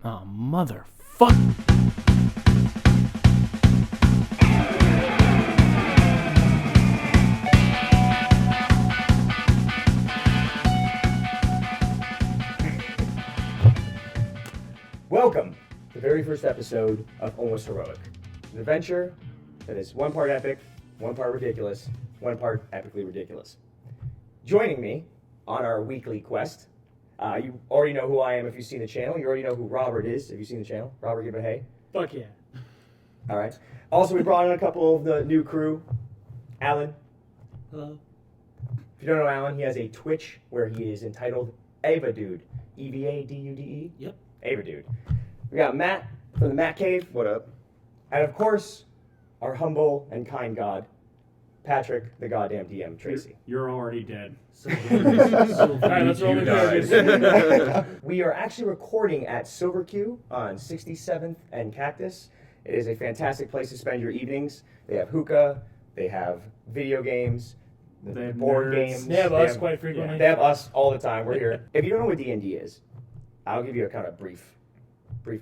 Oh, motherfucker. Welcome to the very first episode of Almost Heroic, an adventure that is one part epic, one part ridiculous, one part epically ridiculous. Joining me on our weekly quest, you already know who I am if you've seen the channel. You already know who Robert is if you've seen the channel. Robert, give a hey. Fuck yeah. All right. Also, we brought in a couple of the new crew. Alan. Hello. If you don't know Alan, he has a Twitch where he is entitled Ava Dude. E-V-A-D-U-D-E? Yep. Ava Dude. We got Matt from the Matcave. What up? And of course, our humble and kind God, Patrick, the goddamn DM, Tracy. You're already dead. Alright, let's roll the We are actually recording at Silver Q on 67th and Cactus. It is a fantastic place to spend your evenings. They have hookah, they have video games, They have board nerds. games. They have us quite frequently. They have us all the time. We're here. If you don't know what D&D is, I'll give you a kind of brief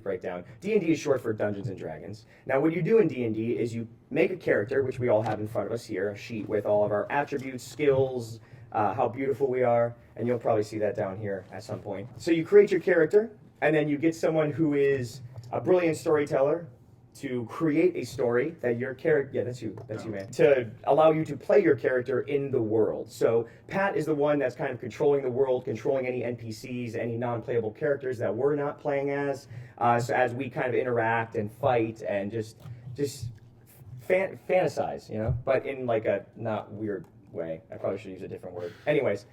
breakdown. D&D is short for Dungeons and Dragons. Now, what you do in D&D is you make a character, which we all have in front of us here, a sheet with all of our attributes, skills, how beautiful we are, and you'll probably see that down here at some point. So you create your character, and then you get someone who is a brilliant storyteller to create a story that your character, yeah, that's you, man, to allow you to play your character in the world. So Pat is the one that's kind of controlling the world, controlling any NPCs, any non-playable characters that we're not playing as, so as we kind of interact and fight and just fantasize, you know, but in like a not weird way. I probably should use a different word. Anyways,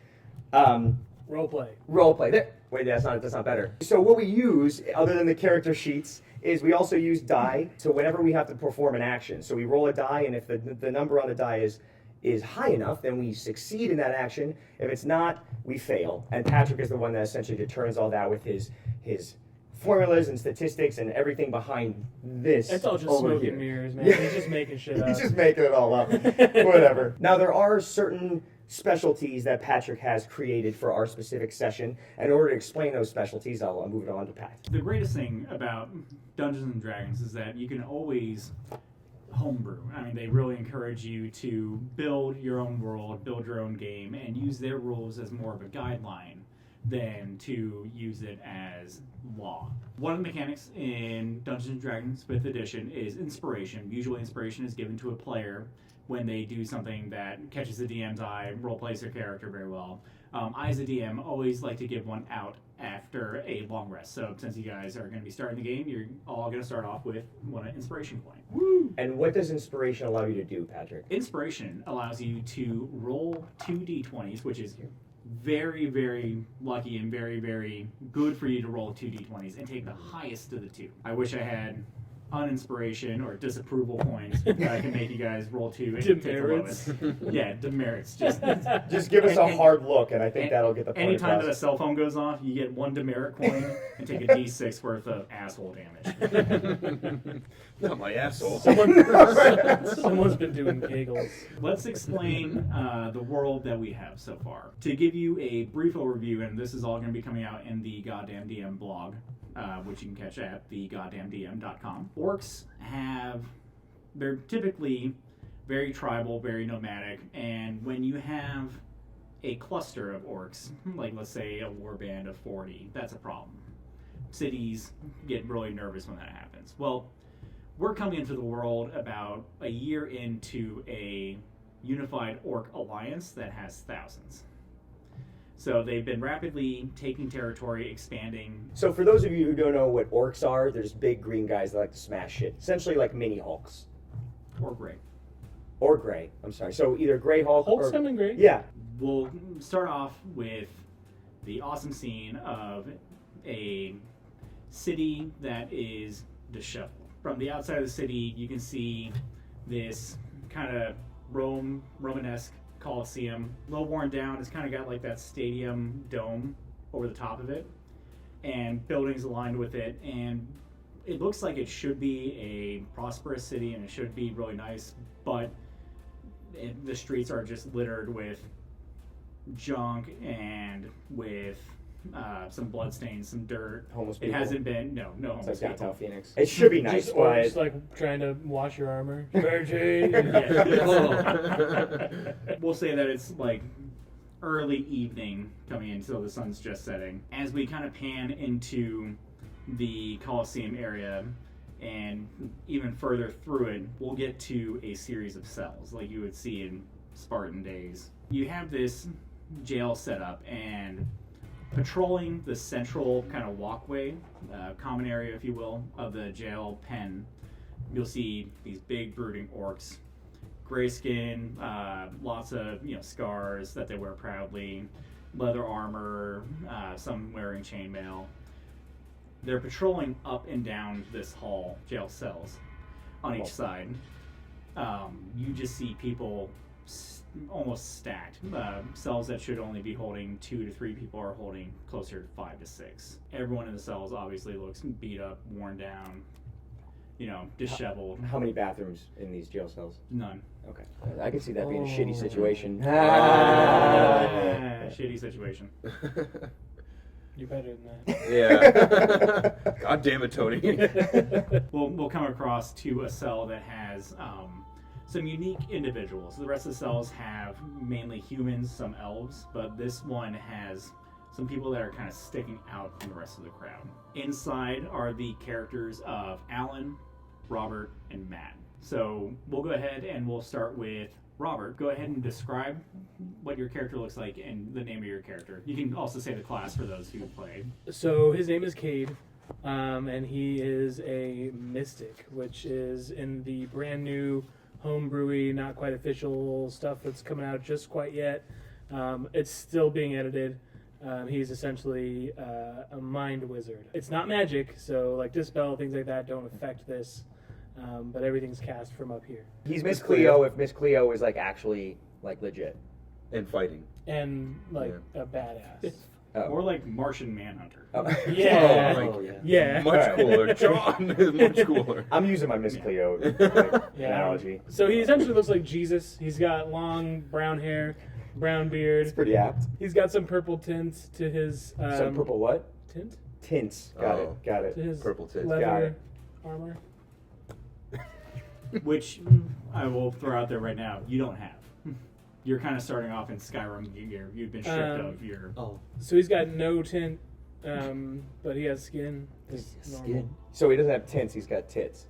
Roleplay. Roleplay. Wait, that's not better. So what we use, other than the character sheets, is we also use die. So whenever we have to perform an action, so we roll a die, and if the number on the die is high enough, then we succeed in that action. If it's not, we fail. And Patrick is the one that essentially determines all that with his formulas and statistics and everything behind this. It's all just over smoke here. and mirrors, man. Yeah. He's just making shit up. He's just making it all up. Whatever. Now, there are certain specialties that Patrick has created for our specific session. In order to explain those specialties, I'll move it on to Pat. The greatest thing about Dungeons and Dragons is that you can always homebrew. I mean, they really encourage you to build your own world, build your own game, and use their rules as more of a guideline than to use it as law. One of the mechanics in Dungeons and Dragons 5th edition is inspiration. Usually inspiration is given to a player when they do something that catches the DM's eye, role plays their character very well. I, as a DM, always like to give one out after a long rest. So since you guys are going to be starting the game, you're all going to start off with one inspiration point. Woo! And what does inspiration allow you to do, Patrick? Inspiration allows you to roll 2 d20s, which is very, very lucky and very, very good for you to roll 2 d20s and take the highest of the two. I wish I had uninspiration or disapproval points that I can make you guys roll 2 and take the lowest. Yeah, demerits. Just give us a hard look, and I think that'll get the point Anytime across. that a cell phone goes off, you get 1 demerit coin and take a d6 worth of asshole damage. Not my asshole. Someone's been doing kegels. Let's explain the world that we have so far. To give you a brief overview, and this is all going to be coming out in the Goddamn DM blog, which you can catch at thegoddamndm.com. Orcs they're typically very tribal, very nomadic, and when you have a cluster of orcs, like let's say a warband of 40, that's a problem. Cities get really nervous when that happens. Well, we're coming into the world about a year into a unified orc alliance that has thousands. So they've been rapidly taking territory, expanding. So for those of you who don't know what orcs are, there's big green guys that like to smash shit. Essentially like mini Hulks. Or gray. Or gray. I'm sorry. So either gray Hulk Hulk's or... coming great. Yeah. We'll start off with the awesome scene of a city that is disheveled. From the outside of the city, you can see this kind of Romanesque Coliseum, a little worn down. It's kind of got like that stadium dome over the top of it, and buildings aligned with it, and it looks like it should be a prosperous city and it should be really nice, but the streets are just littered with junk and with some bloodstains, some dirt. Homeless It people. hasn't been no So homeless it's downtown people. Phoenix. It should be nice, Just, or but just like trying to wash your armor. Virgin. We'll say that it's like early evening coming in, so the sun's just setting. As we kind of pan into the Coliseum area and even further through it, we'll get to a series of cells like you would see in Spartan days. You have this jail set up, and patrolling the central kind of walkway, common area, if you will, of the jail pen, you'll see these big brooding orcs. Gray skin, lots of scars that they wear proudly, leather armor, some wearing chainmail. They're patrolling up and down this hall, jail cells, on each side. You just see people almost stacked. Cells that should only be holding 2 to 3 people are holding closer to 5 to 6. Everyone in the cells obviously looks beat up, worn down, disheveled. how many bathrooms in these jail cells? None. Okay. I can see that being a shitty situation. Shitty situation. You're better than that. Yeah. God damn it, Tony. We'll come across to a cell that has some unique individuals. The rest of the cells have mainly humans, some elves, but this one has some people that are kind of sticking out from the rest of the crowd. Inside are the characters of Alan, Robert, and Matt. So we'll go ahead and we'll start with Robert. Go ahead and describe what your character looks like and the name of your character. You can also say the class for those who played. So his name is Cade, and he is a mystic, which is in the brand new homebrewy, not quite official stuff that's coming out just quite yet. It's still being edited. He's essentially a mind wizard. It's not magic, so like dispel, things like that don't affect this, but everything's cast from up here. He's Miss Cleo if Miss Cleo is like actually like legit. And fighting. And like a badass. Or like Martian Manhunter. Oh. Yeah. Oh, Yeah. Much cooler. John is much cooler. I'm using my Miss Cleo analogy. So he essentially looks like Jesus. He's got long brown hair, brown beard. It's pretty apt. He's got some purple tints to his Some purple what? tint Tints. Got Oh. it. to his Purple tints. leather Got it. armor. Which I will throw out there right now, you don't have. You're kind of starting off in Skyrim. You've been stripped of your... Oh, So he's got no tint, but he has skin. That's normal. skin. So he doesn't have tints, he's got tits.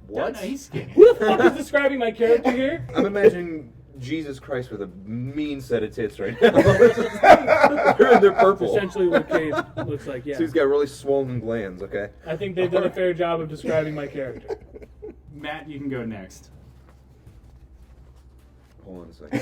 What? No, he's skinny. Who the fuck is describing my character here? I'm imagining Jesus Christ with a mean set of tits right now. they're That's purple. essentially what Cade looks like, yeah. So he's got really swollen glands, okay? I think they've done a fair job of describing my character. Matt, you can go next. Hold on a second.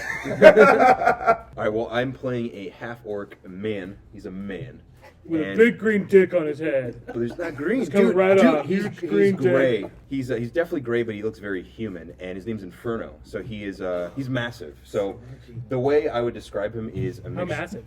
Alright, well, I'm playing a half-orc man. He's a man. With a And- big green dick on his head. But there's not green. It's coming right off. He's Huge green gray. dick. He's definitely gray, but he looks very human. And his name's Inferno. So he is he's massive. So the way I would describe him is a How mix. massive?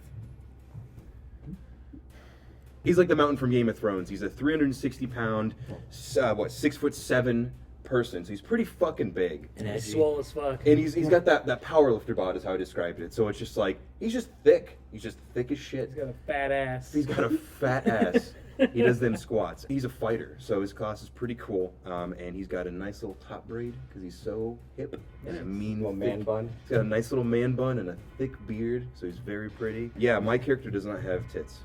He's like the mountain from Game of Thrones. He's a 360-pound, 6'7" person. So he's pretty fucking big. And He's edgy. swole as fuck. And he's got that powerlifter bod is how I described it. So it's just like he's just thick. He's just thick as shit. He's got a fat ass. He's got a fat ass. He does them squats. He's a fighter, so his class is pretty cool. And he's got a nice little top braid because he's so hip and a mean Little man thick- bun. He's got a nice little man bun and a thick beard, so he's very pretty. Yeah, my character does not have tits.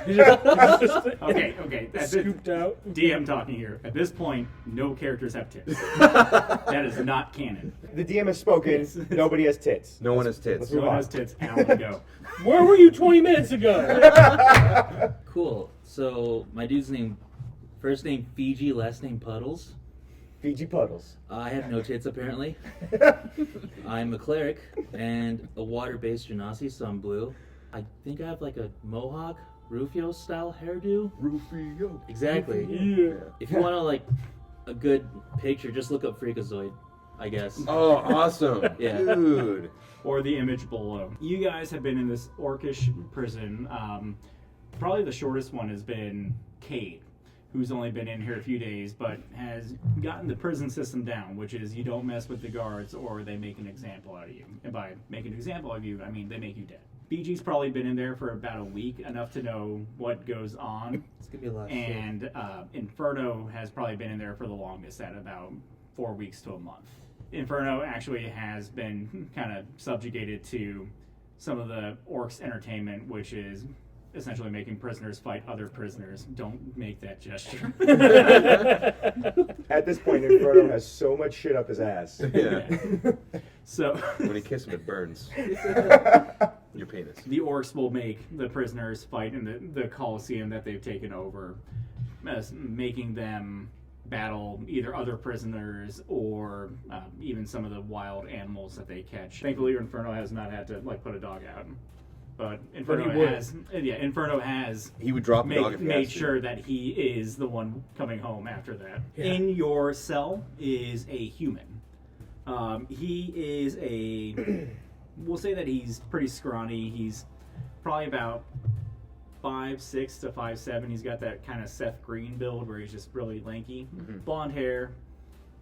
He's just Okay. That's it. scooped out. DM talking here. At this point, no characters have tits. That is not canon. The DM has spoken. Nobody has tits. No one has tits. let's No move one on. has tits. Alan, go. Where were you 20 minutes ago? Cool. So my dude's name, first name Fiji, last name Puddles. Fiji Puddles. I have no tits apparently. I'm a cleric and a water-based genasi, so I'm blue. I think I have like a mohawk, Rufio style hairdo. Rufio. Exactly. Yeah. If you want to like a good picture, just look up Freakazoid, I guess. Oh, awesome. Yeah. Dude. Or the image below. You guys have been in this orcish prison. Probably the shortest one has been Cade, who's only been in here a few days, but has gotten the prison system down, which is you don't mess with the guards or they make an example out of you. And by make an example of you, I mean they make you dead. BG's probably been in there for about a week, enough to know what goes on. It's gonna be a lot of shit. And Inferno has probably been in there for the longest, at about 4 weeks to a month. Inferno actually has been kind of subjugated to some of the orcs' entertainment, which is essentially making prisoners fight other prisoners. Don't make that gesture. At this point, Inferno has so much shit up his ass. Yeah. So When you kiss him, it burns. Your penis. the orcs will make the prisoners fight in the Colosseum that they've taken over, making them battle either other prisoners or even some of the wild animals that they catch. Thankfully, Inferno has not had to put a dog out, but Inferno he would. Inferno has He would drop a dog if he made has to. sure that he is the one coming home after that. Yeah. In your cell is a human. He is we'll say that he's pretty scrawny. He's probably about 5'6" to 5'7". He's got that kind of Seth Green build where he's just really lanky, blonde hair,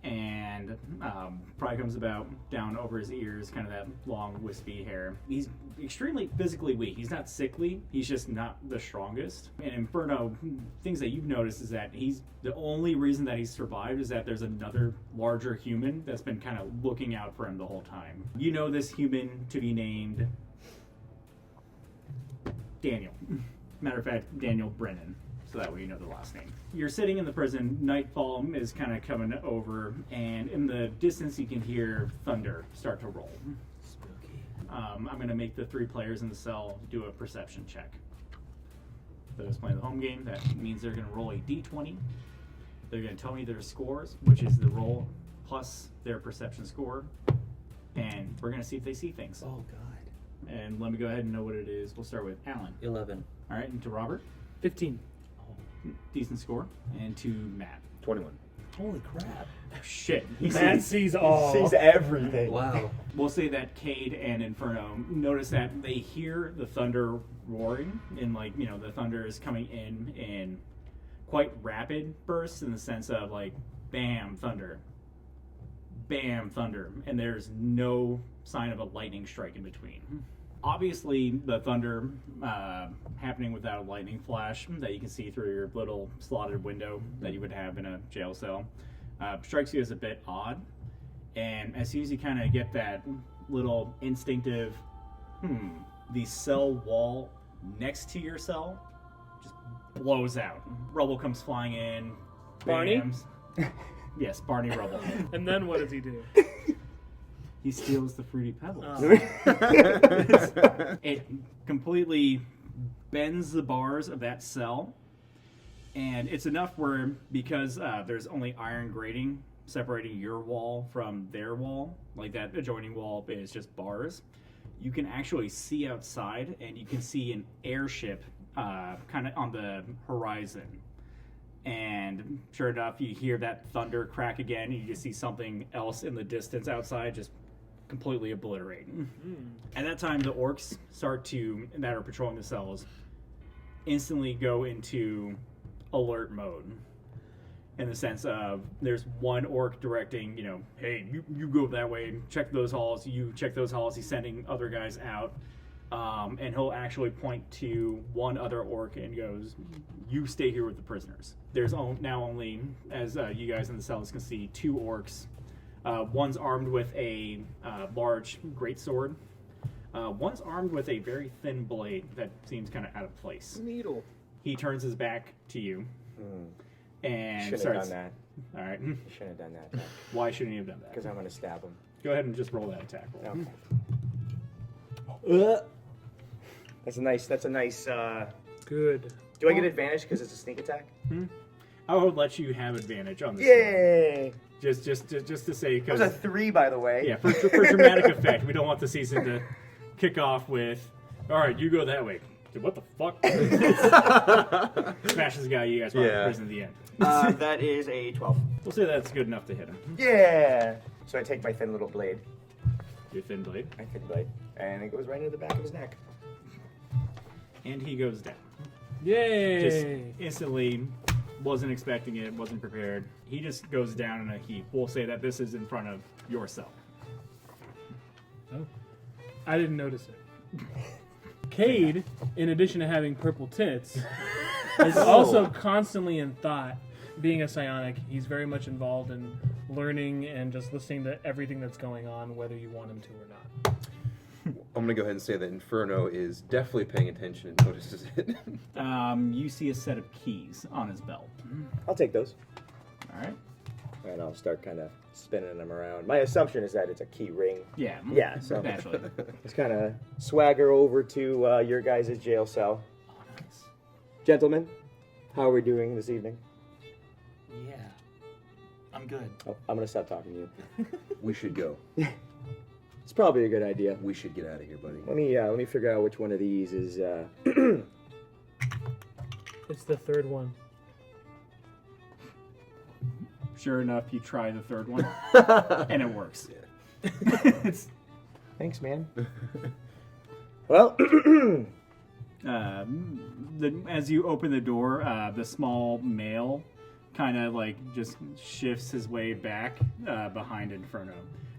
and probably comes about down over his ears, kind of that long wispy hair. He's extremely physically weak. He's not sickly. He's just not the strongest. And Inferno, things that you've noticed is that he's the only reason that he's survived is that there's another larger human that's been kind of looking out for him the whole time. You know this human to be named Daniel. Matter of fact, Daniel Brennan. So that way you know the last name. You're sitting in the prison. Nightfall is kind of coming over, and in the distance you can hear thunder start to roll. Spooky. I'm going to make the 3 players in the cell do a perception check. Those playing the home game, that means they're going to roll a d20. They're going to tell me their scores, which is the roll plus their perception score, and we're going to see if they see things. Oh God. And let me go ahead and know what it is. We'll start with Alan. 11. All right, and to Robert, 15. decent score, and to Matt. 21. Holy crap. Shit. He Matt sees. sees all. Sees everything. Wow. We'll say that Cade and Inferno notice that they hear the thunder roaring, and the thunder is coming in quite rapid bursts in the sense of bam, thunder, bam, thunder, and there's no sign of a lightning strike in between. Obviously, the thunder happening without a lightning flash that you can see through your little slotted window that you would have in a jail cell strikes you as a bit odd. And as soon as you kind of get that little instinctive, the cell wall next to your cell just blows out. Rubble comes flying in. Barney? Bams. Yes, Barney Rubble. And then what does he do? He steals the Fruity Pebbles. Oh. It completely bends the bars of that cell, and it's enough where, because there's only iron grating separating your wall from their wall, that adjoining wall is just bars, you can actually see outside, and you can see an airship kind of on the horizon. And sure enough, you hear that thunder crack again, and you just see something else in the distance outside just completely obliterate. At that time, the orcs that are patrolling the cells instantly go into alert mode, in the sense of there's one orc directing, hey, you go that way, check those halls, you check those halls. He's sending other guys out, and he'll actually point to one other orc and goes, you stay here with the prisoners. There's now only, as you guys in the cells can see, 2 orcs. One's armed with a large greatsword. One's armed with a very thin blade that seems kind of out of place. Needle. He turns his back to you and Shouldn't have starts. done that. All right. Shouldn't have done that. Why shouldn't you have done that? Because I'm going to stab him. Go ahead and just roll that attack roll. Okay. That's a nice. Good. Do I get advantage because it's a sneak attack? I would let you have advantage on this. Yay! Just to say, That was a because 3, by the way. yeah, for dramatic effect, we don't want the season to kick off with, all right, you go that way. Dude, what the fuck? Smashes the guy. You guys brought to prison at the end. That is a 12. We'll say that's good enough to hit him. Yeah! So I take my thin little blade, Your thin blade, my thin blade, and it goes right into the back of his neck. and he goes down. Yay! Just instantly, wasn't expecting it, wasn't prepared. He just goes down in a heap. We'll say that this is in front of your cell. Oh. I didn't notice it. Cade, in addition to having purple tits, is also constantly in thought. Being a psionic, he's very much involved in learning and just listening to everything that's going on, whether you want him to or not. I'm gonna go ahead and say that Inferno is definitely paying attention and notices it. You see a set of keys on his belt. I'll take those. All right. And I'll start kind of spinning them around. My assumption is that it's a key ring. Yeah. Yeah, so Naturally. let's kind of swagger over to your guys' jail cell. Oh, nice. Gentlemen, how are we doing this evening? Yeah. I'm good. Oh, I'm going to stop talking to you. We should go. It's probably a good idea. We should get out of here, buddy. Let me figure out which one of these is... It's the third one. Sure enough, you try the third one, and it works. It's, Thanks, man. Well... as you open the door, the small male kind of like just shifts his way back behind Inferno.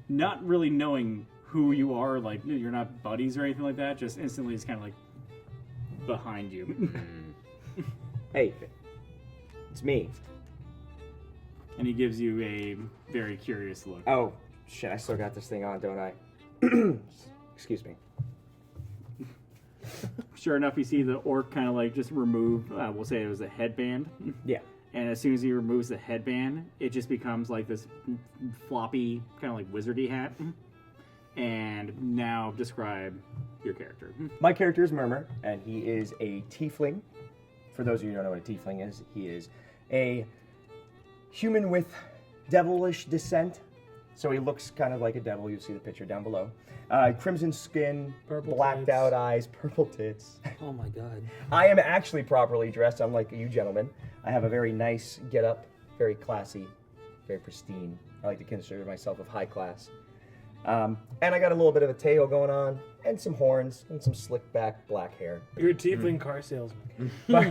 Not really knowing who you are, like you're not buddies or anything like that, just instantly is kind of like behind you. Hey, it's me. And he gives you a very curious look. Oh, shit, I still got this thing on, don't I? Excuse me. Sure enough, you see the orc kind of like just remove, we'll say it was a headband. Yeah. And as soon as he removes the headband, it just becomes like this floppy, kind of like wizardy hat. And now describe your character. My character is Murmur, and he is a tiefling. For those of you who don't know what a tiefling is, he is a human with devilish descent. So he looks kind of like a devil. You'll see the picture down below. Crimson skin, Purple blacked tits. out eyes, purple tits. Oh my god. I am actually properly dressed, unlike you gentlemen. I have a very nice get-up, very classy, very pristine. I like to consider myself of high class. And I got a little bit of a tail going on, and some horns, and some slick back black hair. You're a tiefling car salesman. But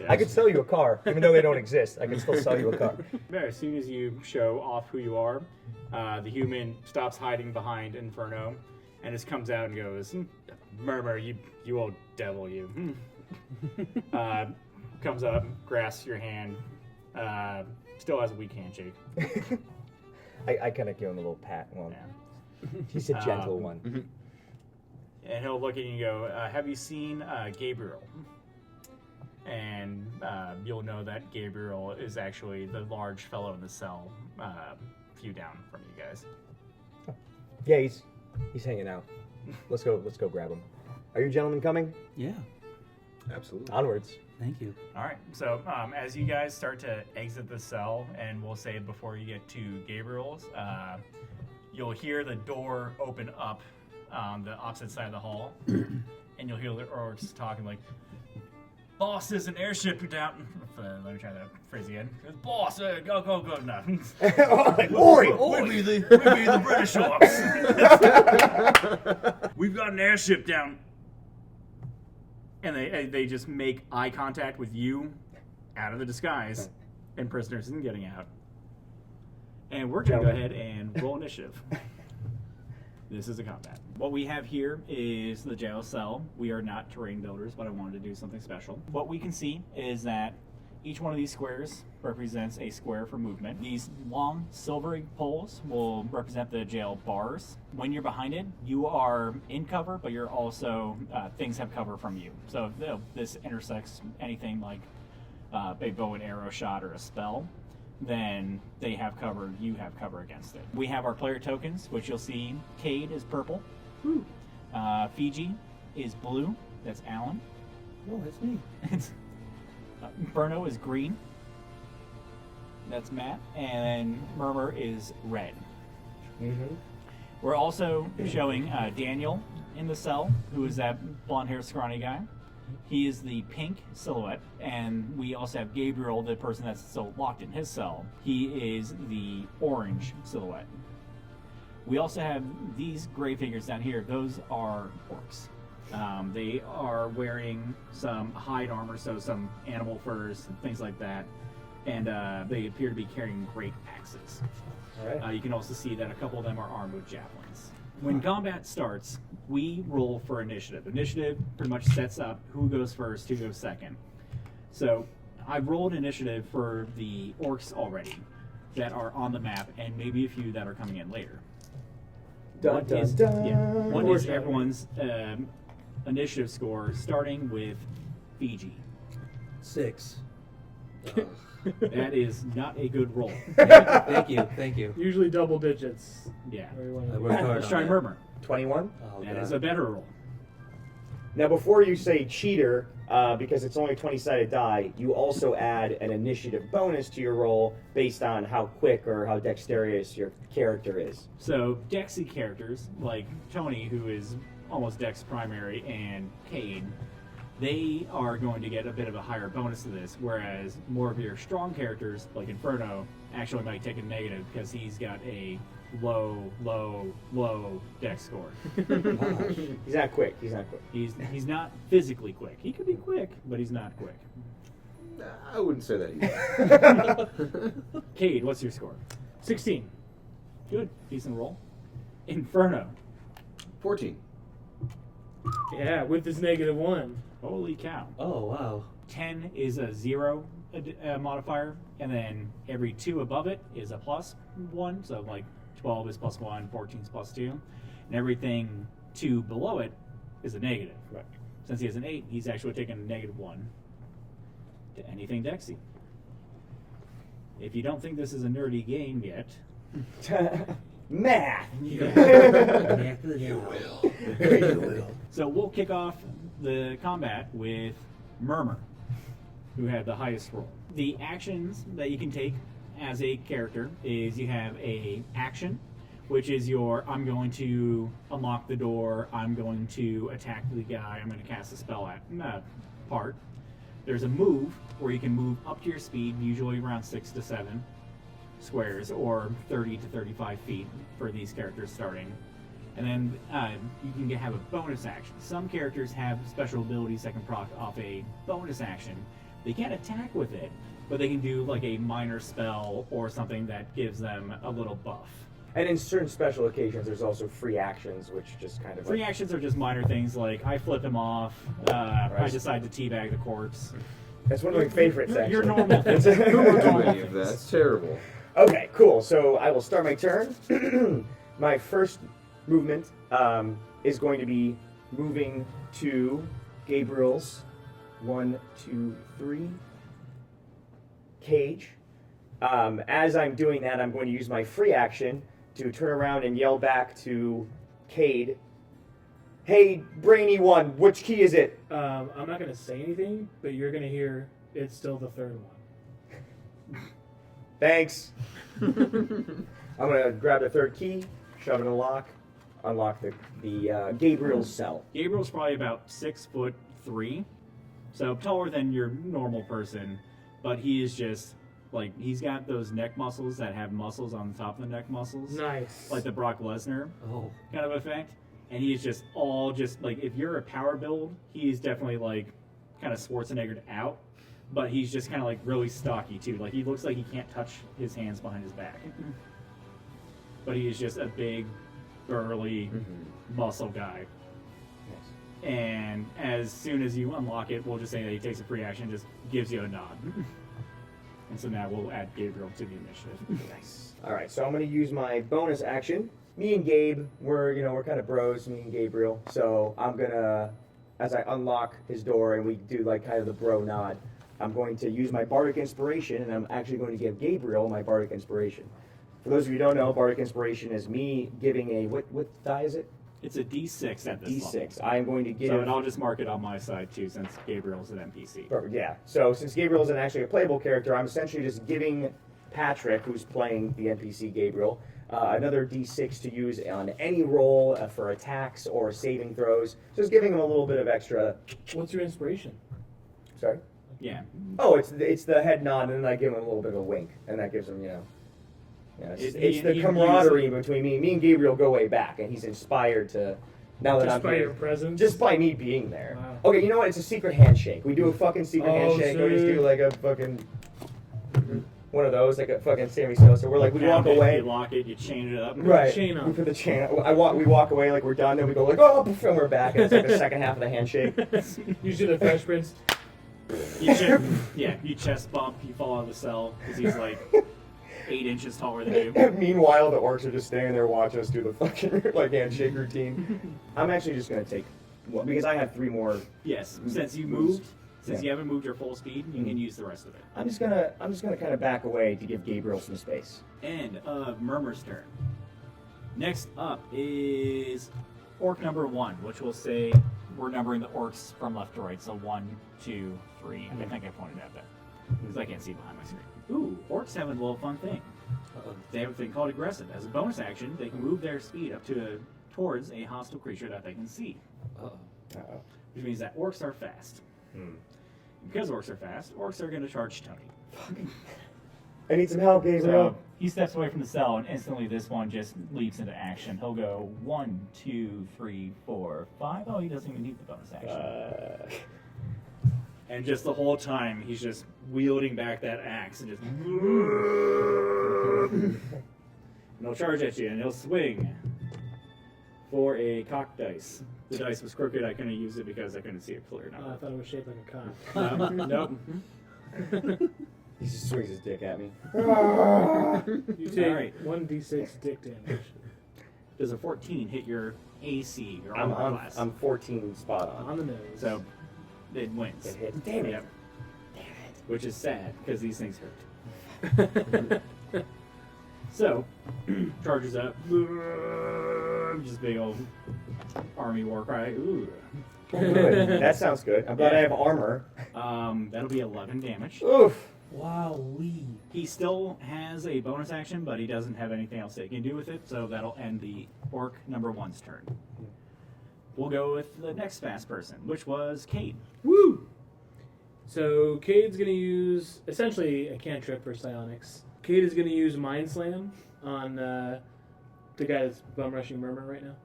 I could sell you a car, even though they don't exist. I can still sell you a car. As soon as you show off who you are, the human stops hiding behind Inferno and just comes out and goes, Murmur, you old devil, you. Comes up, grasps your hand, still has a weak handshake. I kind of give him a little pat. Well, he's a gentle one. And he'll look at you and go, have you seen Gabriel? And you'll know that Gabriel is actually the large fellow in the cell, a few down from you guys. Yeah, he's hanging out. Let's go grab him. Are you gentlemen coming? Yeah. Absolutely. Onwards. Thank you. All right. So as you guys start to exit the cell, and we'll say before you get to Gabriel's, you'll hear the door open up on the opposite side of the hall, and you'll hear the orcs talking like, "Boss, there's an airship down." Let me try that phrase again. "Boss, go now." Oi! We be the British orcs. We've got an airship down. And they just make eye contact with you out of the disguise, and prisoners isn't getting out. And we're going to go ahead and roll initiative. This is a combat. What we have here is the jail cell. We are not terrain builders, but I wanted to do something special. What we can see is that each one of these squares represents a square for movement. These long silvery poles will represent the jail bars. When you're behind it, you are in cover, but you're also, things have cover from you. So if this intersects anything like a bow and arrow shot or a spell, then they have cover, you have cover against it. We have our player tokens, which you'll see Cade is purple. Fiji is blue, that's Alan. Oh, that's me. Inferno is green. That's Matt. And Murmur is red. Mm-hmm. We're also showing Daniel in the cell, who is that blonde-haired scrawny guy. He is the pink silhouette. And we also have Gabriel, the person that's still locked in his cell. He is the orange silhouette. We also have these gray figures down here. Those are orcs. They are wearing some hide armor, so some animal furs and things like that, and they appear to be carrying great axes. All right. You can also see that a couple of them are armed with javelins. When combat starts, we roll for initiative. Initiative pretty much sets up who goes first, who goes second. So I've rolled initiative for the orcs already that are on the map, and maybe a few that are coming in later. Dun, dun, dun. What is everyone's initiative score, starting with Fiji? 6. That is not a good roll. Thank you. Usually double digits. Yeah. I worked hard Let's on try that. Murmur. 21. Oh, That God. is a better roll. Now, before you say cheater, because it's only a 20-sided die, you also add an initiative bonus to your roll based on how quick or how dexterous your character is. So Dexy characters like Tony, who is almost Dex primary, and Cade, they are going to get a bit of a higher bonus to this, whereas more of your strong characters like Inferno actually might take a negative because he's got a low Dex score. He's not quick. He's not quick. He's not physically quick. He could be quick, but he's not quick. I wouldn't say that either. Cade, what's your score? 16. Good, decent roll. Inferno. 14. Yeah, with this -1. Holy cow. Oh, wow. 10 is a 0 modifier, and then every 2 above it is a +1. So like 12 is +1, 14 is +2, and everything 2 below it is a negative. Right. Since he has an 8, he's actually taking a -1 to anything Dexy. If you don't think this is a nerdy game yet, Math. You will. so we'll kick off the combat with Murmur, who had the highest roll. The actions that you can take as a character is you have a action, which is your I'm going to unlock the door, I'm going to attack the guy, I'm going to cast a spell at part. There's a move where you can move up to your speed, usually around 6 to 7 squares, or 30 to 35 feet for these characters starting. And then you can have a bonus action. Some characters have special abilities that can proc off a bonus action. They can't attack with it, but they can do like a minor spell or something that gives them a little buff. And in certain special occasions, there's also free actions, which just kind of Free like, actions are just minor things like I flip him off, I decide to teabag the corpse. That's one of my favorites, actually. Your normal things. Who would do any of that? That's terrible. Okay, cool. So I will start my turn. My first movement is going to be moving to Gabriel's 1, 2, 3 cage. As I'm doing that, I'm going to use my free action to turn around and yell back to Cade, "Hey, Brainy One, which key is it?" I'm not going to say anything, but you're going to hear it's still the third one. Thanks. I'm gonna grab the third key, shove it in the lock, unlock the Gabriel's cell. Gabriel's probably about 6'3", so taller than your normal person, but he is just like he's got those neck muscles that have muscles on the top of the neck muscles, Nice. like the Brock Lesnar Oh. kind of effect. And he's just all just like if you're a power build, he's definitely like kind of Schwarzeneggered out. But he's just kind of like really stocky too. Like he looks like he can't touch his hands behind his back. But he is just a big, burly, muscle guy. And as soon as you unlock it, we'll just say that he takes a free action and just gives you a nod. And so now we'll add Gabriel to the initiative. Nice. All right, so I'm gonna use my bonus action. Me and Gabe, we're kind of bros. Me and Gabriel. So I'm gonna, as I unlock his door and we do like kind of the bro nod, I'm going to use my Bardic Inspiration, and I'm actually going to give Gabriel my Bardic Inspiration. For those of you who don't know, Bardic Inspiration is me giving a, what die is it? It's a D6 at this D6. level. I am going to give... So and I'll just mark it on my side too, since Gabriel's an NPC. Perfect, yeah. So since Gabriel isn't actually a playable character, I'm essentially just giving Patrick, who's playing the NPC Gabriel, another D6 to use on any roll for attacks or saving throws. Just giving him a little bit of extra... What's your inspiration? Sorry? Yeah. Oh, it's the head nod, and then I give him a little bit of a wink, and that gives him, it's the camaraderie between me. Me and Gabriel go way back, and he's inspired to, now that Just I'm by here. your presence? Just by me being there. Wow. Okay, you know what? It's a secret handshake. We do a fucking secret Oh, handshake. We just sick. do like a fucking... one of those, like a fucking Sammy Sosa. We're like, we walk away. You lock it, you chain it up. Right. Chain on. We put the chain on. We walk away like we're done, then we go like, oh, poof, and we're back. And it's like the second half of the handshake. Usually the Fresh Prince. You chest bump, you fall out of the cell because he's like 8 inches taller than you. Meanwhile, the orcs are just standing there watching us do the fucking like handshake routine. I'm actually just gonna take one because I have 3 more. Yes, since you moved, since you haven't moved your full speed, you can use the rest of it. I'm just gonna kind of back away to give Gabriel some space. End of Murmur's turn. Next up is orc number 1, which will say we're numbering the orcs from left to right, so 1, 2, 3. I think I pointed at that because I can't see behind my screen. Ooh, orcs have a little fun thing. They have a thing called aggressive. As a bonus action, they can move their speed up towards a hostile creature that they can see, which means that orcs are fast. Because orcs are fast, orcs are going to charge Tony. I need some help, Gabriel. So he steps away from the cell, and instantly this one just leaps into action. He'll go 1, 2, 3, 4, 5. Oh, he doesn't even need the bonus action. And just the whole time, he's just wielding back that axe and just. And he'll charge at you, and he'll swing for a cock dice. The dice was crooked. I couldn't use it because I couldn't see it clear I enough. thought it was shaped like a cock. Nope. He just swings his dick at me. You take Alright. 1d6 dick damage. Does a 14 hit your AC, your armor class? I'm 14 spot on. On the nose. So it wins. It hit. Damn it. Yep. Which is sad because these things hurt. So charges up, just big old army war cry. Ooh. Good. That sounds good. I'm glad I have armor. That'll be 11 damage. Oof. Wowee. He still has a bonus action, but he doesn't have anything else that he can do with it, so that'll end the orc number 1's turn. We'll go with the next fast person, which was Cade. Woo! So Cade's going to use essentially a cantrip for psionics. Cade is going to use Mind Slam on the guy that's bum rushing Murmur right now.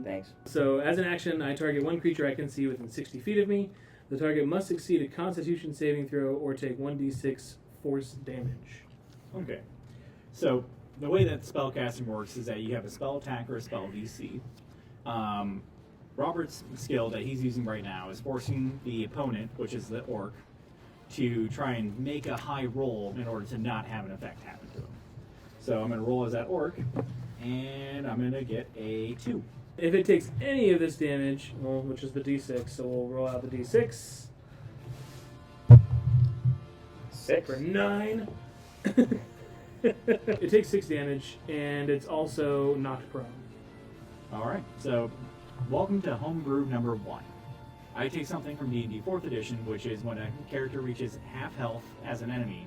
Thanks. So as an action, I target one creature I can see within 60 feet of me. The target must succeed a Constitution saving throw or take 1d6 force damage. Okay. So the way that spellcasting works is that you have a spell attack or a spell DC. Robert's skill that he's using right now is forcing the opponent, which is the orc, to try and make a high roll in order to not have an effect happen to him. So I'm going to roll as that orc, and I'm going to get a 2. If it takes any of this damage, well, which is the d6, so we'll roll out the d6 6. for 9. It takes 6 damage, and it's also knocked prone. All right, so welcome to Homebrew number 1. I take something from D&D 4th edition, which is when a character reaches half health as an enemy,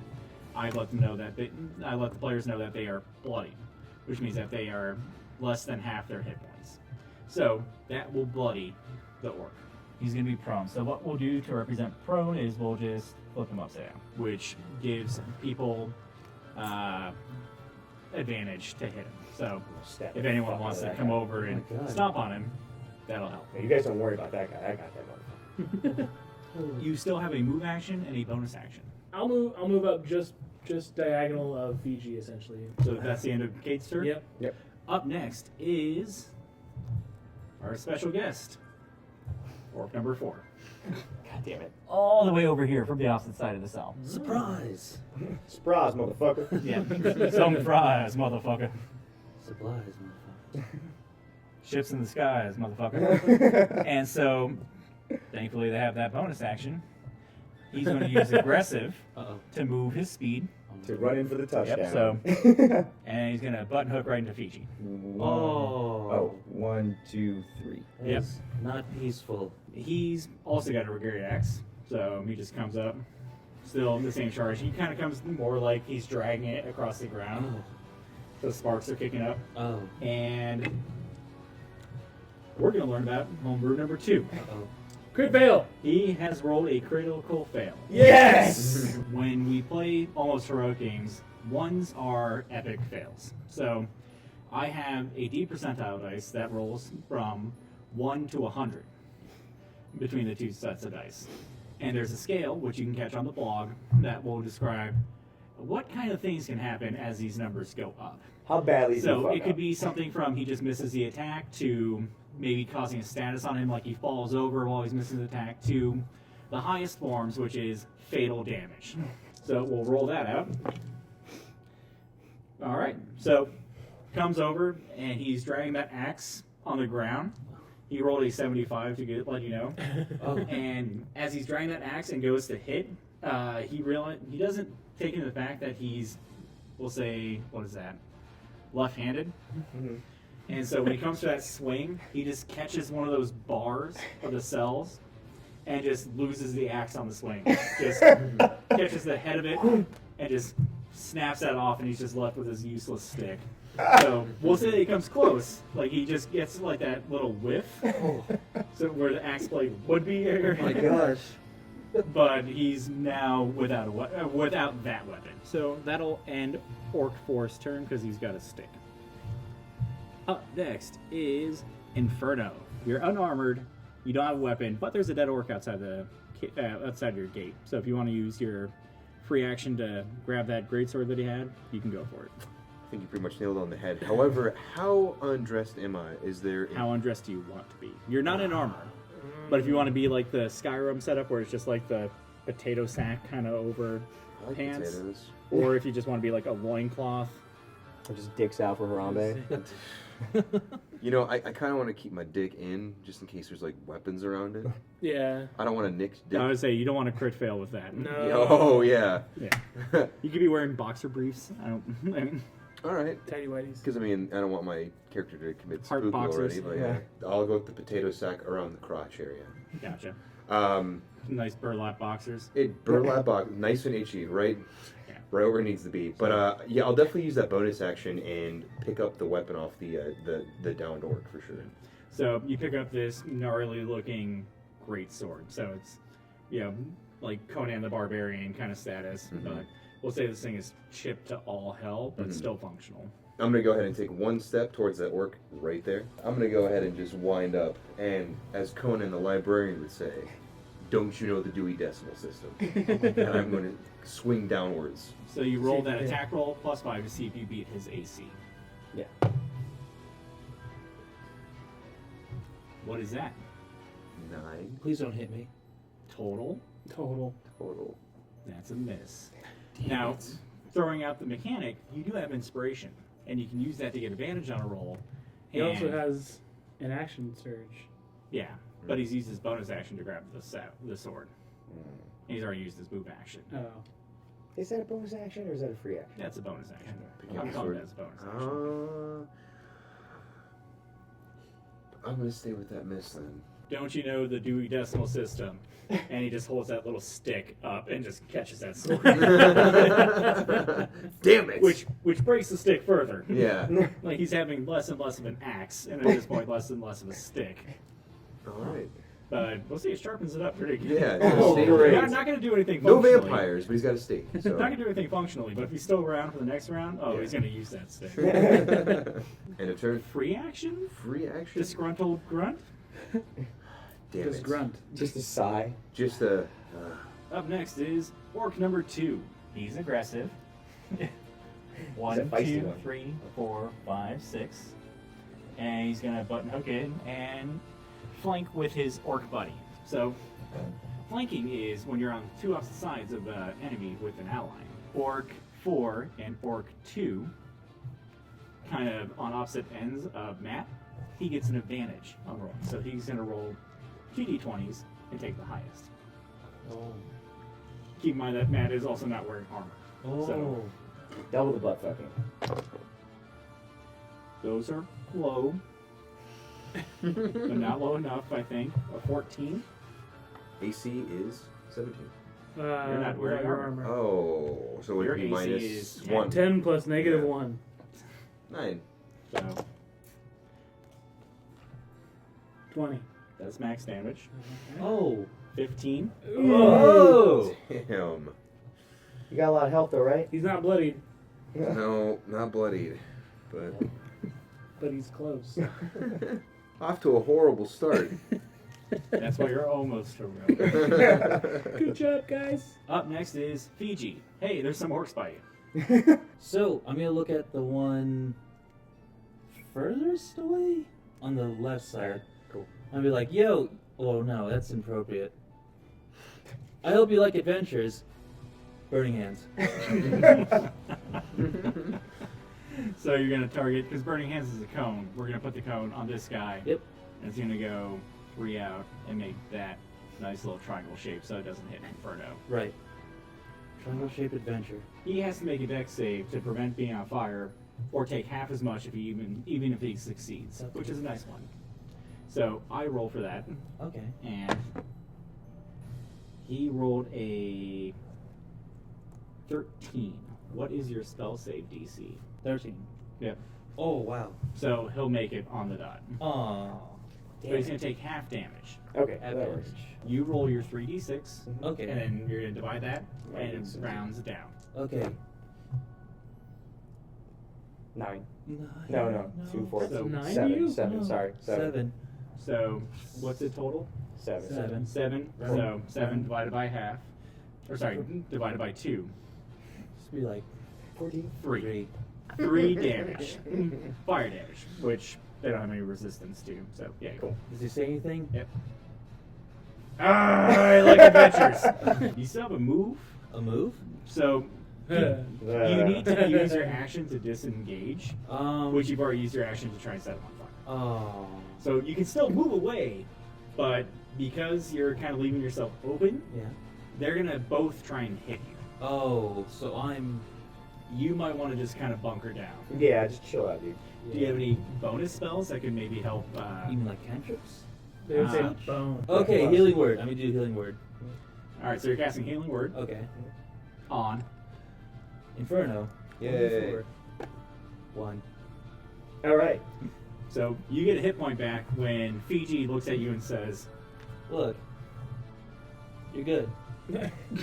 I let the players know that they are bloodied, which means that they are less than half their hit points. So that will bloody the orc. He's going to be prone. So what we'll do to represent prone is we'll just flip him upside down, which gives people advantage to hit him. So if anyone wants to come over and stomp on him, that'll help. You guys don't worry about that guy. I got that motherfucker. You still have a move action and a bonus action. I'll move up just diagonal of Fiji, essentially. So that's the end of Kate's turn? Yep. Up next is our special guest, orc number 4. God damn it. All the way over here from the opposite side of the cell. Surprise! Surprise, motherfucker. Yeah. Some fries, motherfucker. Supplies, motherfucker. Ships in the skies, motherfucker. And so, thankfully, they have that bonus action. He's going to use aggressive to move his speed. To run in for the touchdown. Yep, so, and he's going to button hook right into Fiji. Oh, 1, 2, 3. Yep. It's not peaceful. He's also got a Regary axe, so he just comes up, still the same charge. He kind of comes more like he's dragging it across the ground. The sparks are kicking up. Oh. And we're going to learn about homebrew number 2. Uh-oh. Crit fail! He has rolled a critical fail. Yes! When we play almost heroic games, 1s are epic fails. So I have a D percentile dice that rolls from 1 to 100 between the 2 sets of dice. And there's a scale, which you can catch on the blog, that will describe what kind of things can happen as these numbers go up? How badly is So it could be something from he just misses the attack to maybe causing a status on him, like he falls over while he's missing the attack, to the highest forms, which is fatal damage. So we'll roll that out. All right. So comes over and he's dragging that axe on the ground. He rolled a 75 to let you know. Oh. And as he's dragging that axe and goes to hit, he doesn't take into the fact that he's, we'll say, what is that? Left-handed. Mm-hmm. And so when he comes to that swing, he just catches one of those bars of the cells and just loses the axe on the swing. Just catches the head of it and just snaps that off, and he's just left with his useless stick. So we'll say that he comes close. Like he just gets like that little whiff, so where the axe blade would be. Oh my gosh. But he's now without that weapon. So that'll end Orc 4's turn because he's got a stick. Up next is Inferno. You're unarmored, you don't have a weapon, but there's a dead orc outside your gate. So if you want to use your free action to grab that greatsword that he had, you can go for it. I think you pretty much nailed it on the head. However, how undressed am I? Is there... How undressed do you want to be? You're not in armor, but if you want to be like the Skyrim setup where it's just like the potato sack kind of over I like pants, potatoes. or if you just want to be like a loincloth. Or just dicks out for Harambe. You know, I kind of want to keep my dick in, just in case there's, like, weapons around it. Yeah. I don't want to nick dick. I would say you don't want to crit fail with that. No. Oh, yeah. Yeah. You could be wearing boxer briefs. I mean, All right. Tidy whities. Because, I mean, I don't want my character to commit Heart spook boxers. already, but yeah. I'll go with the potato sack around the crotch area. gotcha. Um, Nice burlap boxers. burlap box, nice and itchy, right? Yeah. Right where it needs to be. But yeah, I'll definitely use that bonus action and pick up the weapon off the downed orc for sure. So you pick up this gnarly looking great sword. So it's, like Conan the Barbarian kind of status. Mhm. But we'll say this thing is chipped to all hell, but still functional. I'm gonna go ahead and take one step towards that orc right there. I'm gonna go ahead and just wind up, and as Conan the librarian would say, "Don't you know the Dewey Decimal System?" And I'm gonna swing downwards. So you roll that attack roll +5 to see if you beat his AC. Yeah. What is that? 9 Please don't hit me. Total? Total. total. That's a miss. Now, throwing out the mechanic, you do have inspiration, and you can use that to get advantage on a roll. He also And- has an action surge. Yeah, but he's used his bonus action to grab the sword. And he's already used his move action. Oh. Is that a bonus action or is that a free action? That's a bonus action. Picking I'm up the calling sword. that as a bonus action. I'm gonna stay with that miss then. Don't you know the Dewey Decimal System? And he just holds that little stick up and just catches that sword. Damn it! Which breaks the stick further. Yeah. Like he's having less and less of an axe, and at this point, less and less of a stick. All right. But we'll see, it sharpens it up pretty good. Yeah. Oh, stay great. with it. Not going to do anything No functionally. vampires, but he's got a stake. So. Not going to do anything functionally, but if he's still around for the next round, he's going to use that stick. And a turn. Free action? Free action. Disgruntled grunt? Damn Just it. grunt. Just a sigh. Just a. Up next is Orc number 2. He's aggressive. He's 1, a feisty 2, one. 3, 4, 5, 6. And he's going to button hook in and flank with his orc buddy. So, flanking is when you're on two opposite sides of an enemy with an ally. Orc 4 and Orc 2, kind of on opposite ends of Matt, he gets an advantage on rolling. So he's going to roll 2 d20s and take the highest. Oh. Keep in mind that Matt is also not wearing armor. Oh. So Double the butt fucking. those are low, but not low enough, I think. A 14. AC is 17. You're not wearing armor. Oh, so would Your it be AC minus is 1? 10 plus negative Yeah. 1. 9. So 20. that's max damage. Oh. 15. Oh. Damn. You got a lot of health though, right? He's not bloodied, No, not bloodied, but but he's close. off to a horrible start. That's why you're almost heroic. Good job, guys. Up next is Fiji. Hey, there's some orcs by you. So I'm gonna look at the one furthest away on the left side. Cool. I'll be like, yo. Oh no, that's inappropriate. I hope you like adventures. Burning Hands. So you're gonna target, because Burning Hands is a cone. We're gonna put the cone on this guy. Yep. And it's gonna go 3 out and make that nice little triangle shape so it doesn't hit Inferno. Right. Triangle shaped adventure. He has to make a dex save to prevent being on fire, or take half as much if he even if he succeeds, which is a nice one. So I roll for that, Okay. and he rolled a 13. What is your spell save DC? 13. Yep. Oh wow. So he'll make it on the dot. Aw. But he's gonna take half damage. Okay, that Advantage. works. You roll your 3d6, Okay. and then you're gonna divide that, and it rounds it down. Okay. 9. Nine. No. 2, 4, That's 9 7. you? 7. No. Sorry. 7. So what's it total? 7. 7. Right. So 7 divided by half, or sorry, divided by 2. Just be like 14. 3. 3 damage. Fire damage, which they don't have any resistance to. So yeah, cool. Does he say anything? Yep. I like adventures. You still have a move, A move? so you need to use your action to disengage, which you've already used your action to try and set him on fire. Oh. So you can still move away, but because you're kind of leaving yourself open, Yeah. they're gonna both try and hit you. Oh, so I'm. You might want to just kind of bunker down. Yeah, just chill out, dude. Do you have any bonus spells that could maybe help? Even like cantrips? They would say Uh, bone. Okay, healing word. I'm gonna do healing word. All right, so you're casting Healing Word Okay. on. Inferno. Yay. 1. All right. So you get a hit point back when Fiji looks at you and says, Look. You're good.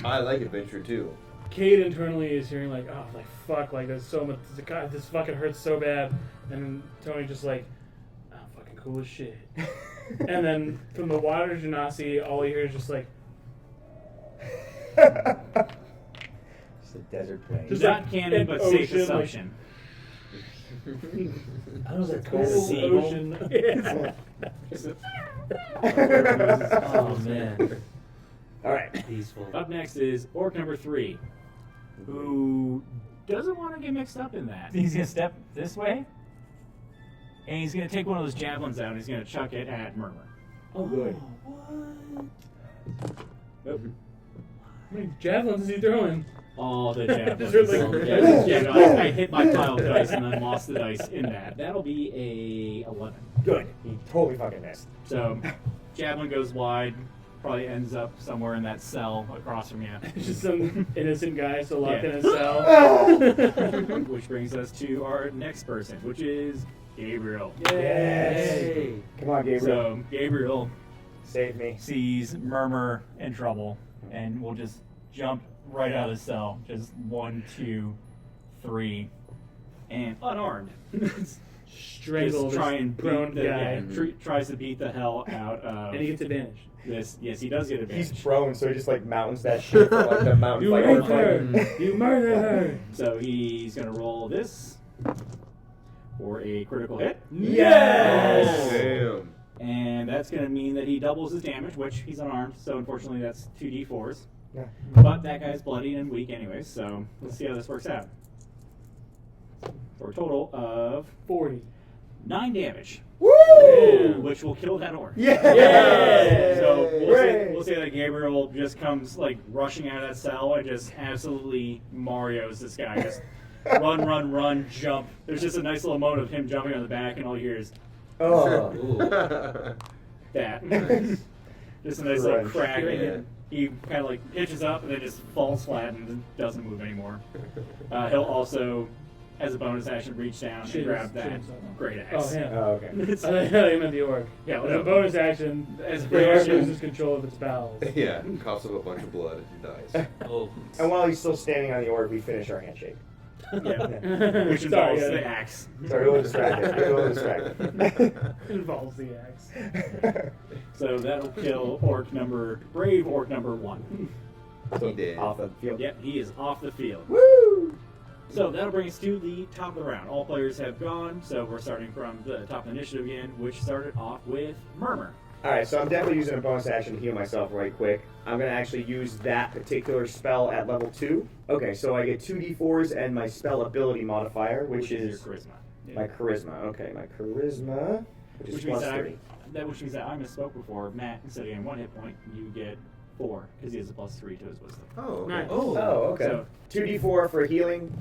I like adventure too. Cade internally is hearing like, oh, like fuck, like there's so much. God, this fucking hurts so bad. And Tony just like, oh, fucking cool as shit. And then from the water genasi, all you hear is just like, Just a desert plain. Just "Not like canon, an but safe ocean, like- assumption." I don't know if that's cool cool. Seagull. ocean. Yeah. Oh man. All right. Peaceful. Up next is Orc number 3, who doesn't want to get mixed up in that. He's gonna step this way, and he's gonna take one of those javelins out, and he's gonna chuck it at Murmur. Oh, good. What? Nope. How many javelins is he throwing? All the javelins. Just really- Yeah, no, I hit my pile of dice and then lost the dice in that. That'll be a 11. Good. He totally fucking missed. So, javelin goes wide, probably ends up somewhere in that cell across from you. It's just some innocent guy still locked Yeah. in his cell. Which brings us to our next person, which is Gabriel. Yes. Yay. Come on, Gabriel. So, Gabriel Save me. sees Murmur in trouble and will just jump right out of the cell. Just 1, 2, 3, and unarmed. Strangle Just this try and prone beat the, guy. yeah, tries to beat the hell out of And he gets advantage. this. Yes, he does get He's advantage. prone, so he just like mountains that shit for like the mountain You fight. murdered over her! You murdered her! So he's gonna roll this for a critical hit, Yes! Damn. and that's gonna mean that he doubles his damage, which he's unarmed. So unfortunately, that's 2d4s. Yeah. But that guy's bloody and weak anyway. So let's see how this works out. For a total of 40. 9 damage, Woo! which will kill that orc. Yeah! So Hooray! we'll say that Gabriel just comes like rushing out of that cell and just absolutely Mario's this guy. Just run, jump. There's just a nice little moment of him jumping on the back, and all you hear is Oh. Ooh. that. Just a nice little Crunch. crack, and Yeah. then he kind of like pitches up and then just falls flat and doesn't move anymore. He'll also, as a bonus action, reach down and Shoot grab his- that shoot himself. great axe. Oh, him. Oh, okay. I thought you meant the orc. Yeah, As no. a bonus action, As a the orc bonus loses control of its bowels. Yeah, coughs up a bunch of blood and dies. Oh. And while he's still standing on the orb, we finish our handshake. Yeah. Which Sorry, involves yeah. the axe. Sorry, a little distracted. A little distracted. Involves the axe. So that'll kill brave orc number 1. He did. Off the field. Yep, he is off the field. Woo! So that'll bring us to the top of the round. All players have gone, so we're starting from the top of the initiative again, which started off with Murmur. Alright, so I'm definitely using a bonus action to heal myself right quick. I'm going to actually use that particular spell at level 2. Okay, so I get 2d4s and my spell ability modifier, which is your charisma. my charisma. Okay, my charisma, which is plus 3. Which means that I misspoke before. Matt, instead of getting 1 hit point, you get 4, because he has a plus 3 to his wisdom. Oh, okay. Nice. Oh, okay. So- 2d4 for healing.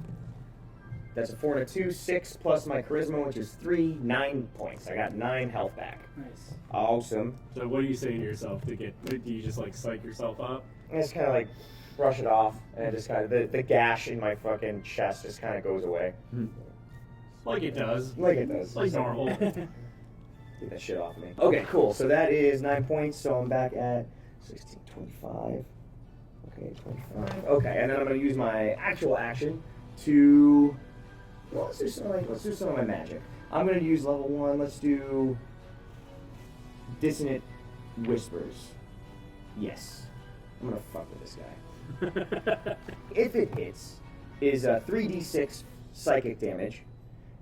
That's a 4 and a 2, 6 plus my charisma, which is 3, 9 points. I got 9 health back. Nice. Awesome. So what do you say to yourself to get? Do you just like psych yourself up? I just kind of like brush it off, and just kind of the gash in my fucking chest just kind of goes away. Like it does. Like it does. Like normal. Get that shit off me. Okay, cool. So that is 9 points. So I'm back at 16, 25. Okay, 25. Okay, and then I'm going to use my actual action to. Well, let's do some of my magic. I'm going to use level 1. Let's do Dissonant Whispers. Yes. I'm going to fuck with this guy. If it hits, is 3d6 psychic damage.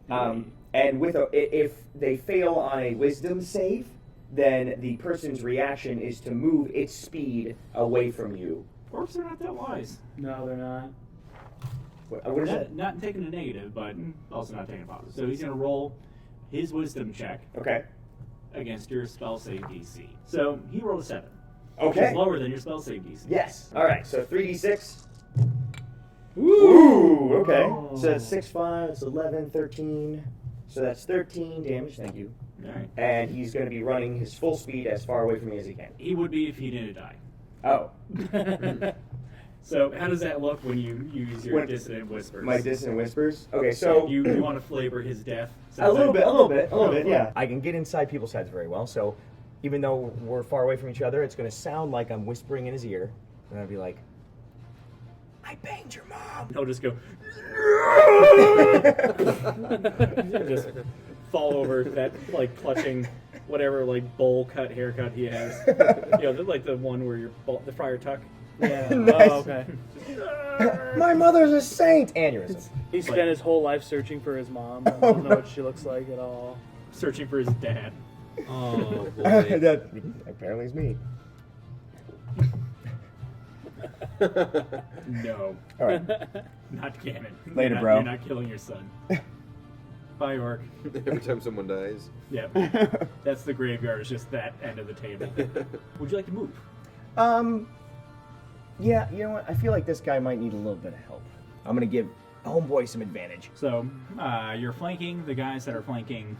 And with if they fail on a wisdom save, then the person's reaction is to move its speed away from you. Orcs are not that wise. No, they're not. What is that? Not taking a negative, but also not taking a positive. So he's going to roll his wisdom check Okay. against your spell save DC. So he rolled a 7. Which Okay. is lower than your spell save DC. Yes. All right. So 3d6. Ooh. Okay. So that's 6, 5. It's 11, 13. So that's 13 damage. Thank you. All right. And he's going to be running his full speed as far away from me as he can. He would be if he didn't die. Oh. So how does that look when you use your When- dissonant whispers? My dissonant whispers. Okay. So you want to flavor his death? a little bit, yeah. I can get inside people's heads very well, so even though we're far away from each other, it's going to sound like I'm whispering in his ear, and I'll be like, I banged your mom. He'll just go. Just fall over that like clutching whatever like bowl cut haircut he has. You know, like the one where the friar tuck. Yeah. Nice. Oh, okay. My mother's a saint! Aneurysm. He spent his whole life searching for his mom. I don't know what she looks like at all. Searching for his dad. Oh boy. That apparently is me. No, All right. not canon. Later, You're not- bro. You're not killing your son. Bye, Orc. Every time someone dies. Yeah, that's the graveyard. It's just that end of the table. Would you like to move? Yeah, you know what? I feel like this guy might need a little bit of help. I'm going to give Homeboy some advantage. So you're flanking the guys that are flanking.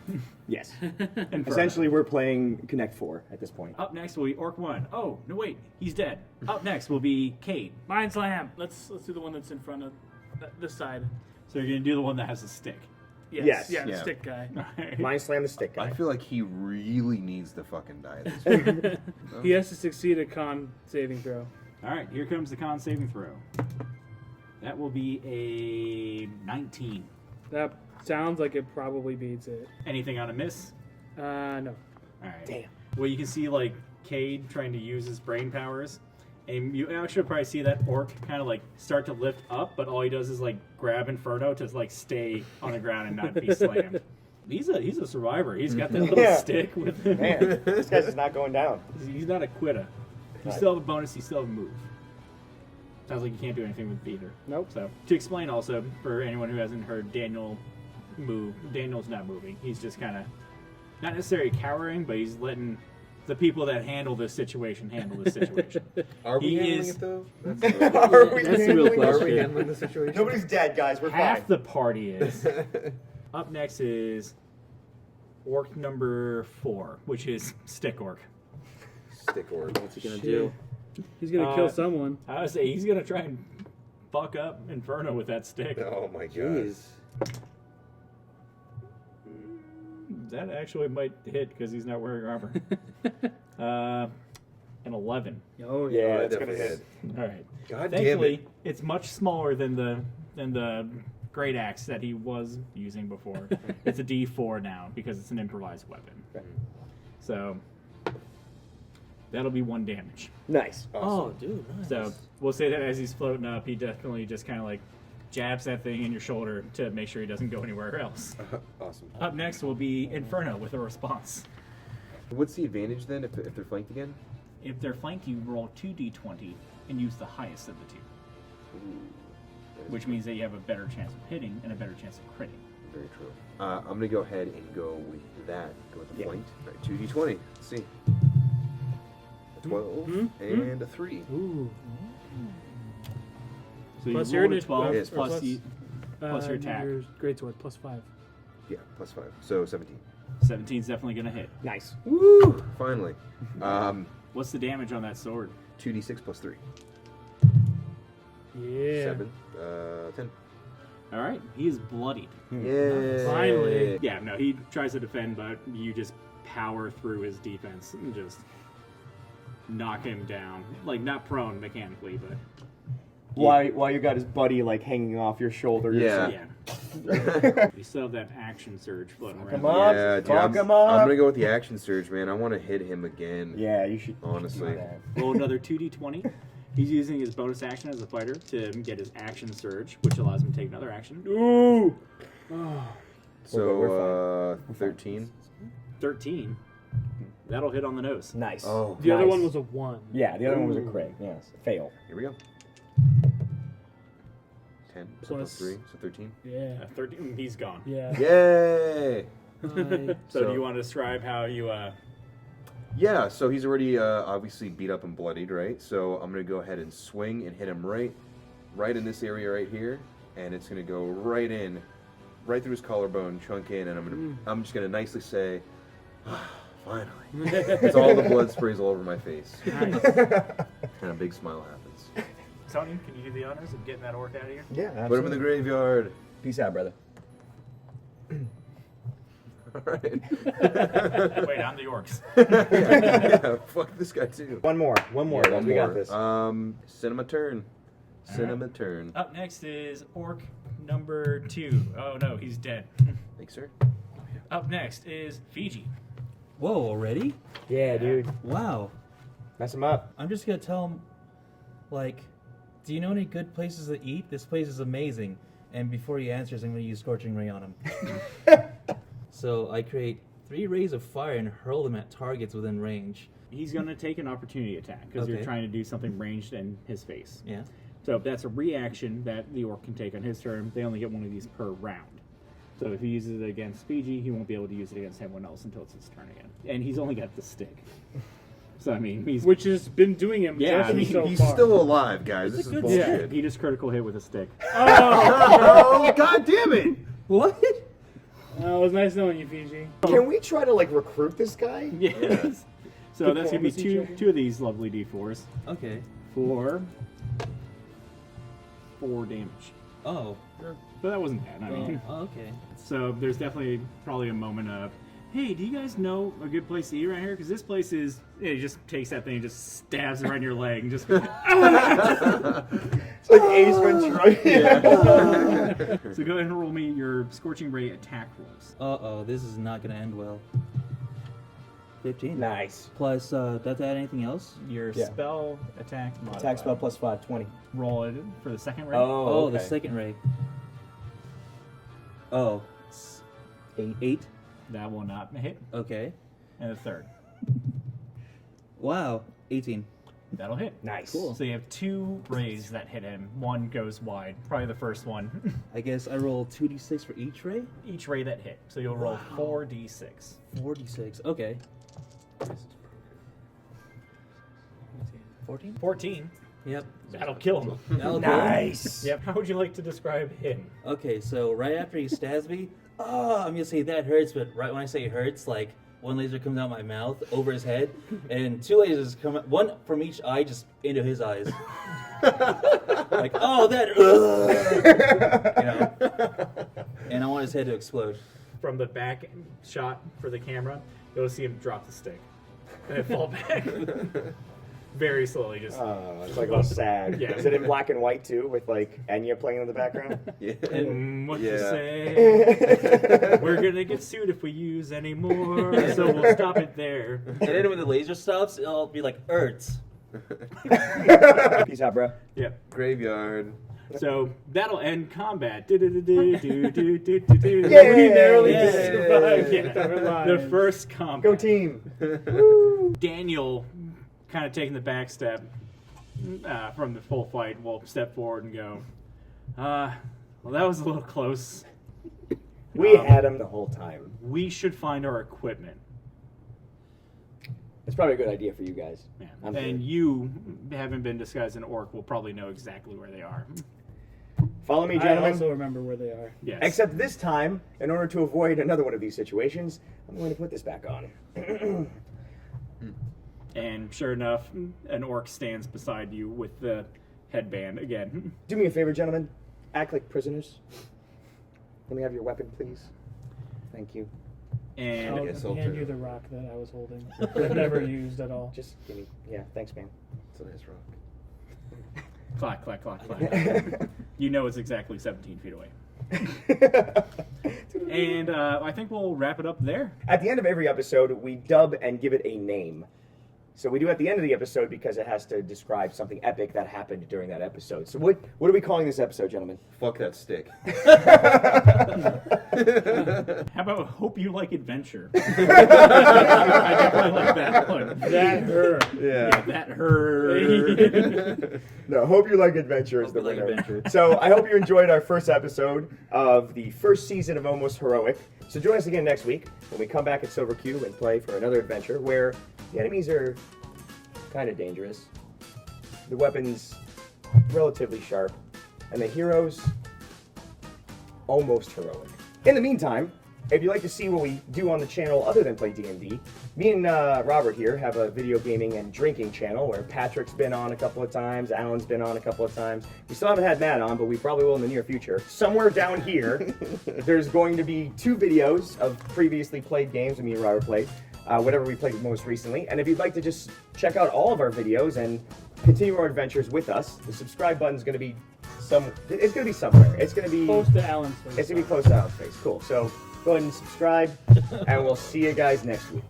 Yes. Inferno. Essentially, we're playing Connect 4 at this point. Up next will be Orc 1. Oh, no wait, he's dead. Up next will be Cade. Mind Slam. Let's do the one that's in front of this side. So you're gonna do the one that has a stick. Yes. Yes. Yeah, the Yeah. stick guy. Mind Slam the stick guy. I feel like he really needs to fucking die this week. He has to succeed a con saving throw. Alright, here comes the con saving throw. That will be a 19. That sounds like it probably beats it. Anything on a miss? No. Alright. Damn. Well, you can see, like, Cade trying to use his brain powers. And you actually probably see that orc kind of, like, start to lift up, but all he does is, like, grab Inferno to, like, stay on the ground and not be slammed. He's a survivor. He's got that little Yeah. stick with him. Man, this guy's just not going down. He's not a quitter. You Right. still have a bonus, you still have a move. Sounds like you can't do anything with either. Nope. So, to explain also, for anyone who hasn't heard Daniel move, Daniel's not moving. He's just kind of, not necessarily cowering, but he's letting the people that handle this situation handle this situation. Are we He handling is- it though? Are we That's the real handling Are question. we handling the situation? Nobody's dead, guys. We're Half fine. the party is. Up next is orc number 4, which is Stick Orc. Stick orc. What's he gonna do? He's gonna kill someone. I would say he's going to try and fuck up Inferno with that stick. Oh my god. Jeez. That actually might hit because he's not wearing armor. An 11. Oh Yeah, that it's gonna definitely hit. hit. All right. God damn Thankfully, it. it's much smaller than the great axe that he was using before. It's a D4 now because it's an improvised weapon. Okay. So that'll be 1 damage. Nice. Oh, dude, nice. So we'll say that as he's floating up, he definitely just kind of like jabs that thing in your shoulder to make sure he doesn't go anywhere else. Awesome. Up next will be Inferno with a response. What's the advantage then if they're flanked again? If they're flanked, you roll 2d20 and use the highest of the two, which means that you have a better chance of hitting and a better chance of critting. Very true. I'm going to go ahead and go with that. Go with the Yeah. flanked. Right, 2d20. Let's see. A 12 and a 3. Ooh. So Plus you your roll a init- 12 Yes, plus, plus- plus your attack. Your greatsword plus 5. Yeah, plus 5. So 17. 17 is definitely going to hit. Nice. Woo! Finally. What's the damage on that sword? 2d6 plus 3. Yeah. 7. 10. All right, he is bloodied. Yeah. Finally. Yeah, no, he tries to defend, but you just power through his defense and just knock him down. Like, not prone mechanically, but Why you got his buddy like hanging off your shoulder? Yeah. yeah. You still have that action surge floating around. him up. Yeah, dude, Fuck I'm him up. going to go with the action surge, man. I want to hit him again. Yeah, you should. Honestly. You should do that. Roll another 2d20. He's using his bonus action as a fighter to get his action surge, which allows him to take another action. Ooh. So, We're 13. 13. That'll hit on the nose. Nice. Oh, The other Nice. one was a 1. Yeah, the other one was a Ooh. crit. Yes, fail. here we go. 10. So plus Plus- 3. So 13. Yeah. 13. He's gone. Yeah. Yay! Nice. So do you want to describe how you Yeah, so he's already obviously beat up and bloodied, right? So I'm going to go ahead and swing and hit him right in this area right here. And it's going to go right in, right through his collarbone, chunk in, and I'm just going to nicely say, finally. As all the blood sprays all over my face. Nice. And a big smile happens. Tony, can you do the honors of getting that orc out of here? Yeah, Put him in the graveyard. Peace out, brother. All right. Wait, I'm the orcs. Yeah, fuck this guy too. One more. Yeah, guys, one we more. got this. Cinema turn. Cinema turn. Up next is orc number 2. Oh no, he's dead. Thanks, sir. Up next is Fiji. Whoa, already? Yeah, dude. Wow. Mess him up. I'm just gonna tell him, like, do you know any good places to eat? This place is amazing. And before he answers, I'm gonna use Scorching Ray on him. So I create 3 rays of fire and hurl them at targets within range. He's going to take an opportunity attack because you're Okay. trying to do something ranged in his face. Yeah. So that's a reaction that the orc can take on his turn. They only get one of these per round. So if he uses it against Fiji, he won't be able to use it against anyone else until it's his turn again. And he's only got the stick. So I mean, he's Which has been doing him Yeah, just I mean, so He's far. still alive, guys. This It's a is good bullshit. he just critical hit with a stick. Oh, god damn it! What? Oh, it was nice knowing you, Fiji. Can we try to like recruit this guy? Yes. So that's gonna be Diplomacy check. two of these lovely d4s Okay. for 4 damage. Oh. But that wasn't bad. I mean, Oh, okay. so there's definitely probably a moment of, hey, do you guys know a good place to eat around here? Because this place is, he just takes that thing and just stabs it right in your leg and just. It's like Ace Ventura. So go ahead and roll me your Scorching Ray attack rolls. Uh-oh, this is not gonna end well. 15. Nice. Plus, does that add anything else? Your Yeah. spell attack modifier. Attack spell plus 5, 20. Roll it for the second ray. Oh, okay. the second ray. Oh. 8. That will not hit. Okay. And the third. Wow. 18. That'll hit. Nice. Cool. So you have 2 rays that hit him. One goes wide. Probably the first one. I guess I roll 2d6 for each ray? Each ray that hit. So you'll roll 4d6. 4d6. Okay. 14? 14. Yep. That'll kill him. That'll do it. Nice. Yep. How would you like to describe him? Okay, so right after he stabs me, I'm gonna say that hurts, but right when I say it hurts, like one laser comes out my mouth over his head, and 2 lasers come out, one from each eye just into his eyes. Like, oh, that, you know. And I want his head to explode. From the back shot for the camera, you'll see him drop the stick and then fall back. Very slowly, just. It's like all sad. Yeah. Is it in black and white too, with like Enya playing in the background? Yeah. What to Yeah. say? We're gonna get sued if we use any more, so we'll stop it there. And then when the laser stops, it'll be like, hurts. Peace out, bro. Yep. Graveyard. So that'll end combat. We narrowly Yay. survived. Yeah. The first combat. Go team! Daniel, kind of taking the back step from the full fight, will step forward and go, well, that was a little close. We had him the whole time. We should find our equipment. It's probably a good idea for you guys. Yeah. I'm And sure. you, having been disguised as an orc, will probably know exactly where they are. Follow me, I gentlemen. also remember where they are. Yes. Except this time, in order to avoid another one of these situations, I'm going to put this back on. And sure enough, an orc stands beside you with the headband again. Do me a favor, gentlemen. Act like prisoners. Let me have your weapon, please. Thank you. And I'll guess I'll hand turn. you the rock that I was holding. I've never used at all. Just give me. Yeah, thanks, man. It's a nice rock. clack, clack, clack, clack. You know it's exactly 17 feet away. And I think we'll wrap it up there. At the end of every episode, we dub and give it a name. So we do at the end of the episode because it has to describe something epic that happened during that episode. So what are we calling this episode, gentlemen? Fuck that stick. How about Hope You Like Adventure? I definitely like that one. That hurt. Yeah, that hurt. No, hope you like adventure is Hope the you like winner. adventure. So I hope you enjoyed our first episode of the first season of Almost Heroic. So join us again next week when we come back at Silver Cube and play for another adventure where the enemies are kind of dangerous, the weapons relatively sharp, and the heroes almost heroic. In the meantime, if you'd like to see what we do on the channel other than play D&D, me and Robert here have a video gaming and drinking channel where Patrick's been on a couple of times, Alan's been on a couple of times. We still haven't had Matt on, but we probably will in the near future. Somewhere down here, there's going to be 2 videos of previously played games that me and Robert played, whatever we played most recently. And if you'd like to just check out all of our videos and continue our adventures with us, the subscribe button's going to be it's going to be somewhere. It's going to be Close to Alan's face. It's going to be close to Alan's face. Cool. So go ahead and subscribe, and we'll see you guys next week.